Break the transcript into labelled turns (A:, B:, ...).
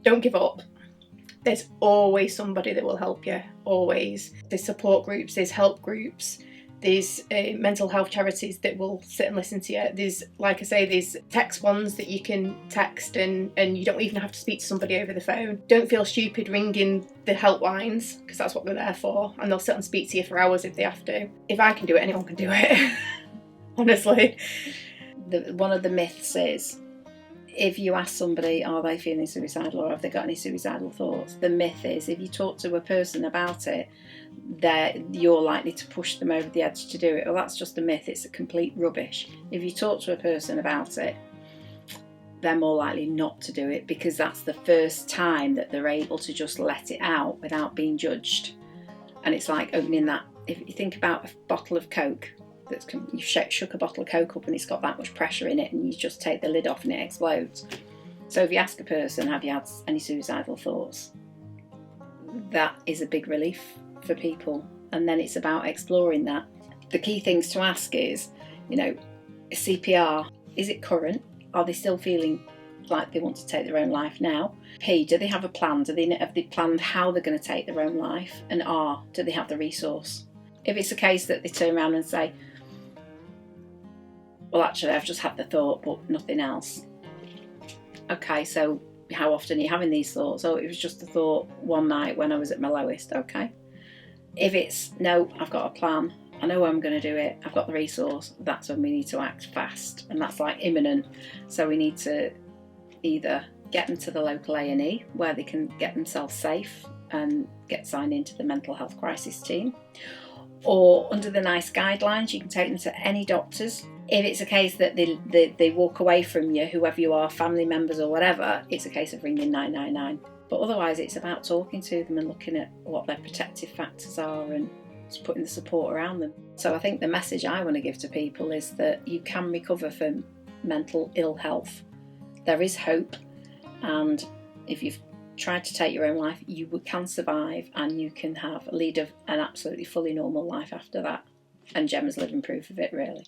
A: don't give up. There's always somebody that will help you, always. There's support groups, there's help groups, there's mental health charities that will sit and listen to you. There's, like I say, there's text ones that you can text and you don't even have to speak to somebody over the phone. Don't feel stupid ringing the helplines, because that's what they're there for, and they'll sit and speak to you for hours if they have to. If I can do it, anyone can do it. Honestly.
B: One of the myths is, if you ask somebody, are they feeling suicidal or have they got any suicidal thoughts? The myth is, if you talk to a person about it, you're likely to push them over the edge to do it. Well, that's just a myth. It's a complete rubbish. If you talk to a person about it, they're more likely not to do it, because that's the first time that they're able to just let it out without being judged. And it's like opening that, if you think about a bottle of Coke, you shook a bottle of Coke up and it's got that much pressure in it, and you just take the lid off and it explodes. So if you ask a person, have you had any suicidal thoughts, that is a big relief for people. And then it's about exploring that. The key things to ask is, CPR, is it current? Are they still feeling like they want to take their own life now? P, do they have a plan? Have they planned how they're going to take their own life? And R, do they have the resource? If it's a case that they turn around and say, well, actually, I've just had the thought, but nothing else. Okay, so how often are you having these thoughts? Oh, it was just a thought one night when I was at my lowest. Okay. If it's, no, I've got a plan, I know I'm going to do it, I've got the resource, that's when we need to act fast. And that's like imminent. So we need to either get them to the local A&E where they can get themselves safe and get signed into the mental health crisis team. Or under the NICE guidelines, you can take them to any doctors. If it's a case that they walk away from you, whoever you are, family members or whatever, it's a case of ringing 999. But otherwise, it's about talking to them and looking at what their protective factors are and just putting the support around them. So I think the message I want to give to people is that you can recover from mental ill health. There is hope, and if you've tried to take your own life, you can survive and you can lead an absolutely fully normal life after that. And Gemma's living proof of it, really.